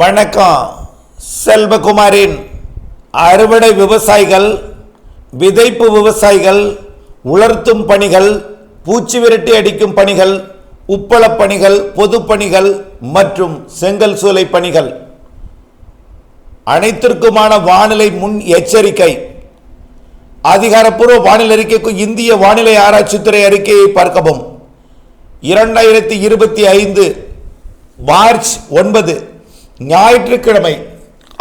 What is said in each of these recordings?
வணக்கம். செல்வகுமாரின் அறுவடை விவசாயிகள், விதைப்பு விவசாயிகள், உலர்த்தும் பணிகள், பூச்சி விரட்டி அடிக்கும் பணிகள், உப்பளப் பணிகள், பொது பணிகள் மற்றும் செங்கல் சூளை பணிகள் அனைத்திற்குமான வானிலை முன் எச்சரிக்கை. அதிகாரப்பூர்வ வானிலை அறிக்கைக்கு இந்திய வானிலை ஆராய்ச்சித்துறை அறிக்கையை பார்க்கவும். 2025 மார்ச் 9 ஞாயிற்றுக்கிழமை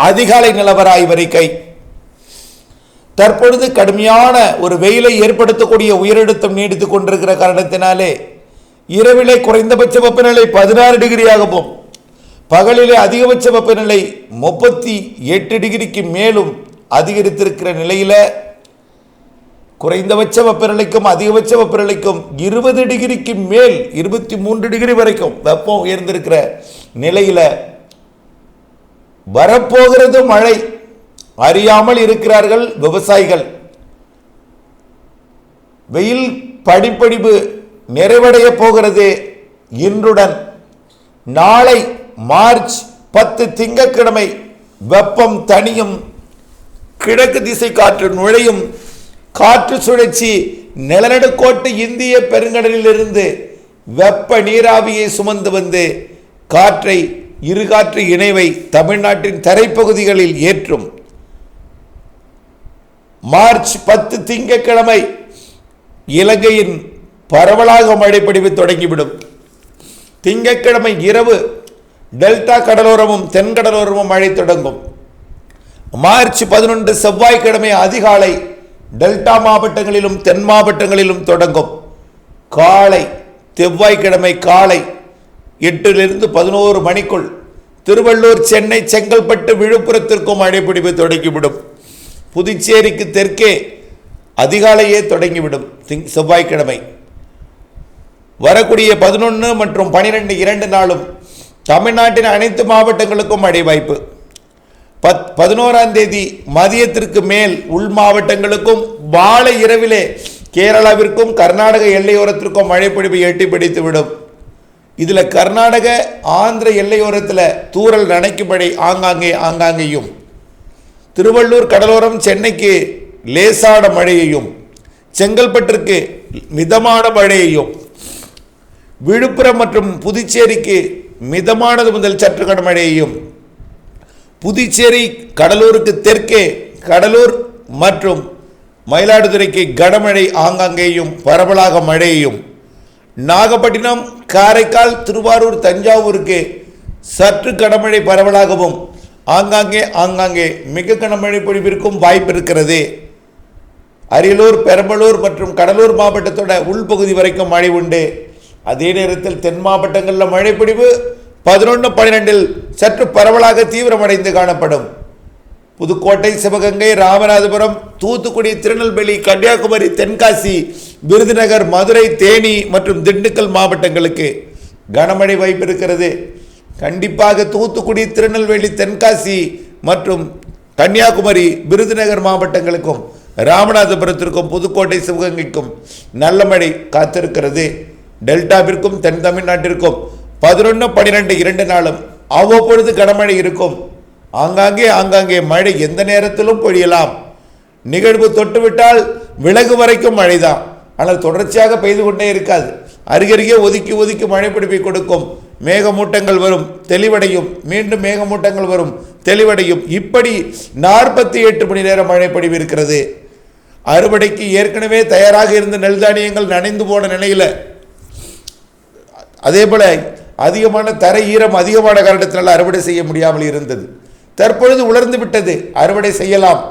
அதிகாலை நிலவர ஆய்வறிக்கை. தற்பொழுது கடுமையான ஒரு வெயிலை ஏற்படுத்தக்கூடிய உயரழுத்தம் நீடித்துக் கொண்டிருக்கிற காரணத்தினாலே இரவிலே குறைந்தபட்ச வெப்பநிலை 16 டிகிரியாகவும் பகலிலே அதிகபட்ச வெப்பநிலை 38 டிகிரிக்கு மேலும் அதிகரித்திருக்கிற நிலையில குறைந்தபட்ச வெப்பநிலைக்கும் அதிகபட்ச வெப்பநிலைக்கும் 20 டிகிரிக்கு மேல் 23 டிகிரி வரைக்கும் வெப்பம் உயர்ந்திருக்கிற நிலையில வரப்போகிறது மழை. அறியாமல் இருக்கிறார்கள் விவசாயிகள். வெயில் படிப்படிவு நிறைவடைய போகிறது. இன்றுடன் நாளை மார்ச் 10 திங்கட்கிழமை வெப்பம் தனியும், கிழக்கு திசை காற்று நுழையும். காற்று சுழற்சி நிலநடுக்கோட்டு இந்திய பெருங்கடலில் இருந்து வெப்ப நீராவியை சுமந்து வந்து காற்றை இருகாற்று இணைவை தமிழ்நாட்டின் தரைப்பகுதிகளில் ஏற்றும். மார்ச் 10 திங்கட்கிழமை இலங்கையின் பரவலாக மழைப்பொழிவு தொடங்கிவிடும். திங்கட்கிழமை இரவு டெல்டா கடலோரமும் தென்கடலோரமும் மழை தொடங்கும். மார்ச் 11 செவ்வாய்க்கிழமை அதிகாலை டெல்டா மாவட்டங்களிலும் தென் மாவட்டங்களிலும் தொடங்கும். காலை செவ்வாய்க்கிழமை காலை 8 to 11 மணிக்குள் திருவள்ளூர், சென்னை, செங்கல்பட்டு, விழுப்புரத்திற்கும் மழைப்பொழிவு தொடங்கிவிடும். புதுச்சேரிக்கு தெற்கே அதிகாலையே தொடங்கிவிடும். செவ்வாய்க்கிழமை வரக்கூடிய 11 மற்றும் 12 2 நாளும் தமிழ்நாட்டின் அனைத்து மாவட்டங்களுக்கும் மழை வாய்ப்பு. 11ஆம் தேதி மதியத்திற்கு மேல் உள் மாவட்டங்களுக்கும் மாலை இரவிலே கேரளாவிற்கும் கர்நாடக எல்லையோரத்திற்கும் மழைப்பொழிவு எட்டி பிடித்துவிடும். இதில் கர்நாடக ஆந்திர எல்லையோரத்தில் தூறல் நனைக்கும் மழை ஆங்காங்கேயும், திருவள்ளூர் கடலோரம் சென்னைக்கு லேசான மழையையும், செங்கல்பட்டிற்கு மிதமான மழையையும், விழுப்புரம் மற்றும் புதுச்சேரிக்கு மிதமானது முதல் சற்று கனமழையையும், புதுச்சேரி கடலூருக்கு தெற்கே கடலூர் மற்றும் மயிலாடுதுறைக்கு கனமழை ஆங்காங்கேயும் பரவலாக மழையையும், நாகப்பட்டினம், காரைக்கால், திருவாரூர், தஞ்சாவூருக்கு சற்று கனமழை பரவலாகவும் ஆங்காங்கே மிக கனமழை பொழிவிற்கும் வாய்ப்பு இருக்கிறது. அரியலூர், பெரம்பலூர் மற்றும் கடலூர் மாவட்டத்தோட உள்பகுதி வரைக்கும் மழை உண்டு. அதே நேரத்தில் தென் மாவட்டங்களில் மழைப்பொழிவு 11, 12 சற்று பரவலாக தீவிரமடைந்து காணப்படும். புதுக்கோட்டை, சிவகங்கை, ராமநாதபுரம், தூத்துக்குடி, திருநெல்வேலி, கன்னியாகுமரி, தென்காசி, விருதுநகர், மதுரை, தேனி மற்றும் திண்டுக்கல் மாவட்டங்களுக்கு கனமழை வாய்ப்பு இருக்கிறது. கண்டிப்பாக தூத்துக்குடி, திருநெல்வேலி, தென்காசி மற்றும் கன்னியாகுமரி, விருதுநகர் மாவட்டங்களுக்கும் ராமநாதபுரத்திற்கும் புதுக்கோட்டை, சிவகங்கைக்கும் நல்ல மழை காத்திருக்கிறது. டெல்டாவிற்கும் தென் தமிழ்நாட்டிற்கும் 11, 12 2 நாளும் அவ்வப்பொழுது கனமழை இருக்கும். ஆங்காங்கே மழை எந்த நேரத்திலும் பொழியலாம். நிகழ்வு தொட்டுவிட்டால் விலகு வரைக்கும் மழைதான். ஆனால் தொடர்ச்சியாக பெய்து கொண்டே இருக்காது. அருகருகே ஒதுக்கி மழை பிடிப்பை கொடுக்கும். மேகமூட்டங்கள் வரும், தெளிவடையும், மீண்டும் மேகமூட்டங்கள் வரும், தெளிவடையும். இப்படி 48 மணி நேரம் மழை பொழிவு இருக்கிறது. அறுவடைக்கு ஏற்கனவே தயாராக இருந்த நெல் தானியங்கள் நனைந்து போன நிலையில், அதே போல அதிகமான தரை ஈரம் அதிகமான காரணத்தினால் அறுவடை செய்ய முடியாமல் இருந்தது. தற்பொழுது உலர்ந்து விட்டது, அறுவடை செய்யலாம்.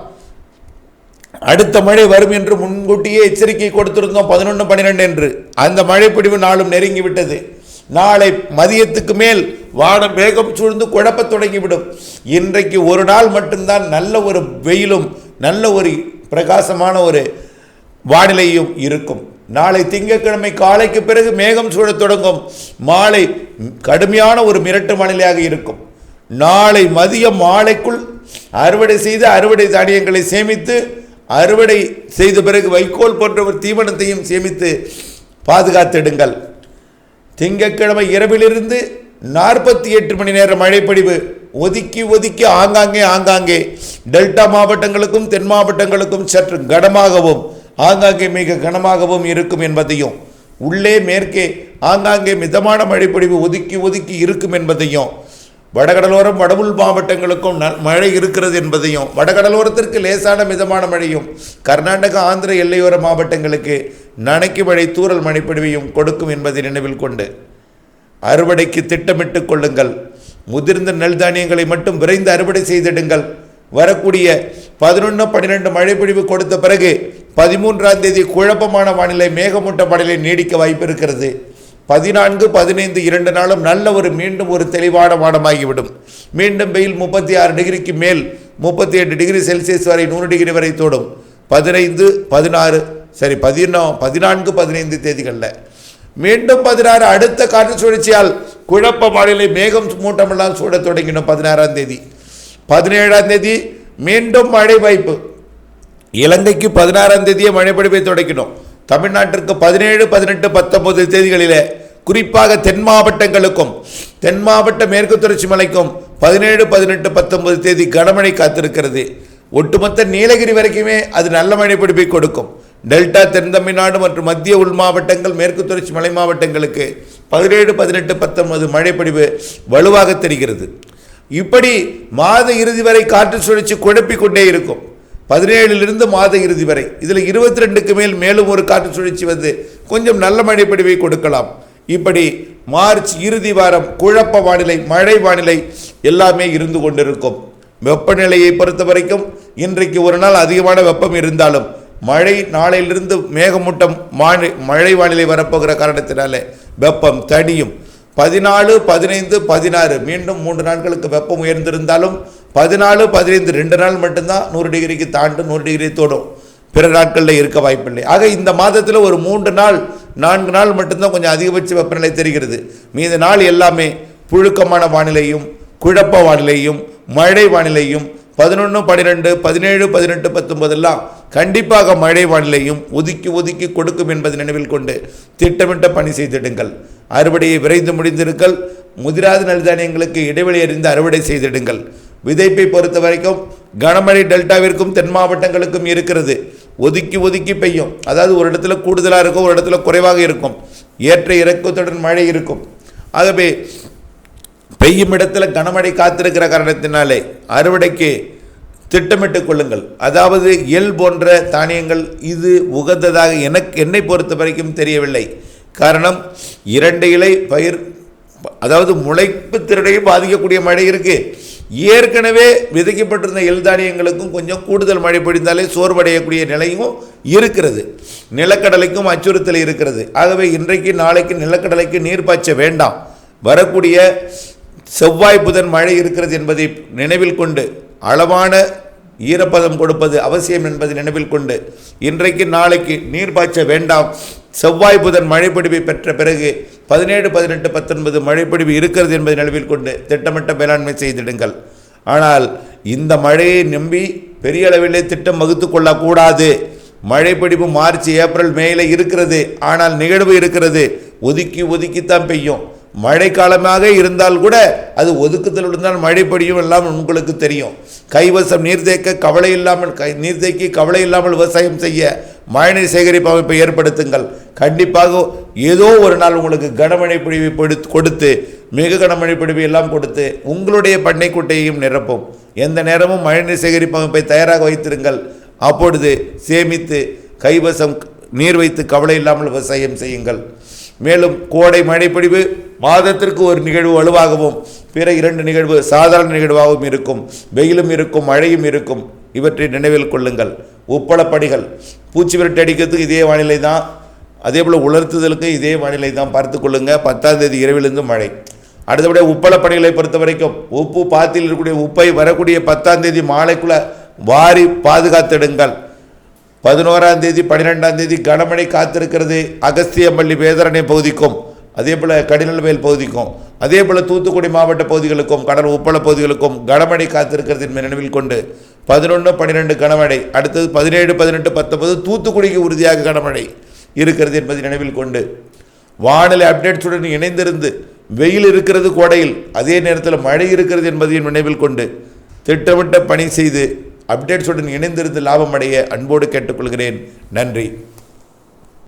அடுத்த மழை வரும் என்று முன்கூட்டியே எச்சரிக்கை கொடுத்திருந்தோம் 11, 12 என்று. அந்த மழைப்பொழிவு நாளும் நெருங்கிவிட்டது. நாளை மதியத்துக்கு மேல் வானம் வேகம் சூழ்ந்து குழப்ப தொடங்கிவிடும். இன்றைக்கு ஒரு நாள் மட்டும்தான் நல்ல ஒரு வெயிலும் நல்ல ஒரு பிரகாசமான ஒரு வானிலையும் இருக்கும். நாளை திங்கட்கிழமை காலைக்கு பிறகு மேகம் சூழத் தொடங்கும். மாலை கடுமையான ஒரு மிரட்டு வானிலையாக இருக்கும். நாளை மதியம் மாலைக்குள் அறுவடை செய்து அறுவடை தானியங்களை சேமித்து, அறுவடை செய்த பிறகு வைக்கோல் போன்ற ஒரு தீவனத்தையும் சேமித்து பாதுகாத்திடுங்கள். திங்கட்கிழமை இரவிலிருந்து 48 மணி நேர மழைப்பொழிவு ஒதுக்கி ஒதுக்கி ஆங்காங்கே டெல்டா மாவட்டங்களுக்கும் தென் மாவட்டங்களுக்கும் சற்று கனமாகவும் ஆங்காங்கே மிக கனமாகவும் இருக்கும் என்பதையும், உள்ளே மேற்கே ஆங்காங்கே மிதமான மழைப்பொழிவு ஒதுக்கி ஒதுக்கி இருக்கும் என்பதையும், வடகடலோரம் வடவுள் மாவட்டங்களுக்கும் மழை இருக்கிறது என்பதையும், வடகடலோரத்திற்கு லேசான மிதமான மழையும் கர்நாடகா ஆந்திர எல்லையோர மாவட்டங்களுக்கு நனைக்கு மழை தூறல் மழைப்பொழிவையும் கொடுக்கும் என்பதை நினைவில் கொண்டு அறுவடைக்கு திட்டமிட்டுக் கொள்ளுங்கள். முதிர்ந்த நெல் தானியங்களை மட்டும் விரைந்து அறுவடை செய்திடுங்கள். வரக்கூடிய 11-12 மழைப்பொழிவு கொடுத்த பிறகு 13ஆம் தேதி குழப்பமான வானிலை மேகமூட்ட வானிலை நீடிக்க வாய்ப்பு இருக்கிறது. 14, 15 2 நாளும் நல்ல மீண்டும் ஒரு தெளிவான வானமாகிவிடும். மீண்டும் வெயில் 36 டிகிரிக்கு மேல் 38 டிகிரி செல்சியஸ் வரை 100 டிகிரி வரை தோடும். 15, 16 14, 15 தேதிகளில் மீண்டும் 16 அடுத்த காற்று சுழற்சியால் குழப்ப வானிலை மேகம் மூட்டமெல்லாம் சூட தொடங்கினோம். 16ஆம் தேதி 17ஆம் தேதி மீண்டும் மழை வாய்ப்பு. இலங்கைக்கு 16ஆம் தேதியே மழைப்பொழிவை தொடங்கினோம். தமிழ்நாட்டிற்கு 17, 18, 19 தேதிகளிலே குறிப்பாக தென் மாவட்டங்களுக்கும் தென் மாவட்ட மேற்கு தொடர்ச்சி மலைக்கும் 17, 18, 19 தேதி கனமழை காத்திருக்கிறது. ஒட்டுமொத்த நீலகிரி வரைக்குமே அது நல்ல மழைப்பொழிவை கொடுக்கும். டெல்டா தென் தமிழ்நாடு மற்றும் மத்திய உள் மாவட்டங்கள் மேற்கு தொடர்ச்சி மலை மாவட்டங்களுக்கு 17, 18, 19 மழைப்பொழிவு வலுவாக தெரிகிறது. இப்படி மாத இறுதி வரை காற்று சுழற்சி குழப்பிக் கொண்டே இருக்கும். 17 மாத இறுதி வரை இதில் 22க்கு மேல் மேலும் ஒரு காற்று சுழற்சி வந்து கொஞ்சம் நல்ல மழைப்பொழிவை கொடுக்கலாம். இப்படி மார்ச் இறுதி வாரம் குழப்ப வானிலை மழை வானிலை எல்லாமே இருந்து கொண்டிருக்கும். வெப்பநிலையை பொறுத்த வரைக்கும் இன்றைக்கு ஒரு நாள் அதிகமான வெப்பம் இருந்தாலும் மழை நாளையிலிருந்து மேகமூட்டம் மழை வானிலை வரப்போகிற காரணத்தினாலே வெப்பம் தனியும். 14, 15, 16 மீண்டும் 3 நாட்களுக்கு வெப்பம் உயர்ந்திருந்தாலும் 14, 15 2 நாள் மட்டும்தான் 100 டிகிரிக்கு தாண்டும் 100 டிகிரி தோடும். பிற நாட்களில் இருக்க வாய்ப்பில்லை. ஆக இந்த மாதத்தில் ஒரு 3 நாள் 4 நாள் மட்டும்தான் கொஞ்சம் அதிகபட்ச வெப்பநிலை தெரிகிறது. மீத நாள் எல்லாமே புழுக்கமான வானிலையும் குழப்ப வானிலையும் மழை வானிலையும் 11, 12, 17, 18, 19 எல்லாம் கண்டிப்பாக மழை வானிலையும் ஒதுக்கி ஒதுக்கி கொடுக்கும் என்பதை நினைவில் கொண்டு திட்டமிட்ட பணி செய்திடுங்கள். அறுவடையை விரைந்து முடிந்திருங்கள். முதிராத நெல் தானியங்களுக்கு இடைவெளி அறிந்து அறுவடை செய்திடுங்கள். விதைப்பை பொறுத்த வரைக்கும் கனமழை டெல்டாவிற்கும் தென் மாவட்டங்களுக்கும் இருக்கிறது. ஒதுக்கி ஒதுக்கி பெய்யும். அதாவது ஒரு இடத்துல கூடுதலாக இருக்கும், ஒரு இடத்துல குறைவாக இருக்கும். ஏற்ற இறக்கத்துடன் மழை இருக்கும். ஆகவே பெய்யும் இடத்துல கனமழை காத்திருக்கிற காரணத்தினாலே அறுவடைக்கு திட்டமிட்டுக் கொள்ளுங்கள். அதாவது எள் போன்ற தானியங்கள் இது உகந்ததாக என்னை பொறுத்த வரைக்கும் தெரியவில்லை. காரணம் 2 இலை பயிர், அதாவது முளைப்பு திறனையும் பாதிக்கக்கூடிய மழை இருக்கு. ஏற்கனவே விதைக்கப்பட்டிருந்த எள் தானியங்களுக்கும் கொஞ்சம் கூடுதல் மழை பொழிந்தாலே சோர்வடையக்கூடிய நிலையும் இருக்கிறது. நிலக்கடலைக்கும் அச்சுறுத்தல் இருக்கிறது. ஆகவே இன்றைக்கு நாளைக்கு நிலக்கடலைக்கு நீர் பாய்ச்ச வேண்டாம். வரக்கூடிய செவ்வாய் புதன் மழை இருக்கிறது என்பதை நினைவில் கொண்டு அளவான ஈரப்பதம் கொடுப்பது அவசியம் என்பதை நினைவில் கொண்டு இன்றைக்கு நாளைக்கு நீர் பாய்ச்ச வேண்டாம். செவ்வாய் புதன் மழைப்பொழிவை பெற்ற பிறகு 17, 18, 19 மழைப்பொழிவு இருக்கிறது என்பதை நினைவில் கொண்டு திட்டமிட்ட மேலாண்மை செய்திடுங்கள். ஆனால் இந்த மழையை நம்பி பெரிய அளவிலே திட்டம் வகுத்து கொள்ளக்கூடாது. மழைப்பொழிவு மார்ச், ஏப்ரல், மேல இருக்கிறது. ஆனால் நிகழ்வு இருக்கிறது. ஒதுக்கி ஒதுக்கித்தான் பெய்யும். மழை காலமாக இருந்தால் கூட அது ஒதுக்குதல் இருந்தால் மழை பொழியும் எல்லாம் உங்களுக்கு தெரியும். கைவசம் நீர்த்தேக்க கவலை இல்லாமல் நீர்த்தேக்கி கவலை இல்லாமல் விவசாயம் செய்ய மழைநீர் சேகரிப்பு அமைப்பை ஏற்படுத்துங்கள். கண்டிப்பாக ஏதோ ஒரு நாள் உங்களுக்கு கனமழை பொழிவை கொடுத்து மிக கனமழை பொழிவை எல்லாம் கொடுத்து உங்களுடைய பண்ணை குட்டையையும் நிரப்பும். எந்த நேரமும் மழைநீர் சேகரிப்பு அமைப்பை தயாராக வைத்திருங்கள். அப்பொழுது சேமித்து கைவசம் நீர் வைத்து கவலை இல்லாமல் விவசாயம் செய்யுங்கள். மேலும் கோடை மழைப்பொழிவு மாதத்திற்கு ஒரு நிகழ்வு வலுவாகவும் பிற 2 நிகழ்வு சாதாரண நிகழ்வாகவும் இருக்கும். வெயிலும் இருக்கும், மழையும் இருக்கும். இவற்றை நினைவில் கொள்ளுங்கள். உப்பளப்பணிகள் பூச்சி விரட்டி அடிக்கிறதுக்கு இதே வானிலை தான், அதே போல் உலர்த்துதலுக்கு இதே வானிலை தான். பார்த்து கொள்ளுங்கள். 10ஆம் தேதி இரவிலிருந்து மழை. அடுத்தபடியாக உப்பளப்பணிகளை பொறுத்த வரைக்கும் உப்பு பாத்தியில் இருக்கக்கூடிய உப்பை வரக்கூடிய 10ஆம் தேதி மாலைக்குள்ளே வாரி பாதுகாத்திடுங்கள். 11ஆம் தேதி 12ஆம் தேதி கனமழை காத்திருக்கிறது. அகஸ்தியம்பள்ளி வேதரணை பகுதிக்கும் அதே போல் கடினல்வேல் பகுதிக்கும் அதே போல் தூத்துக்குடி மாவட்ட பகுதிகளுக்கும் கடல் உப்பள பகுதிகளுக்கும் கனமழை காத்திருக்கிறது என்பதை நினைவில் கொண்டு 11, 12 கனமழை, அடுத்தது 17, 18, 19 தூத்துக்குடிக்கு உறுதியாக கனமழை இருக்கிறது என்பதை நினைவில் கொண்டு வானிலை அப்டேட்ஸுடன் இணைந்திருந்து வெயில் இருக்கிறது கோடையில், அதே நேரத்தில் மழை இருக்கிறது என்பதையும் நினைவில் கொண்டு திட்டமிட்ட பணி செய்து அப்டேட்ஸுடன் இணைந்திருந்து லாபம் அடைய அன்போடு கேட்டுக்கொள்கிறேன். நன்றி.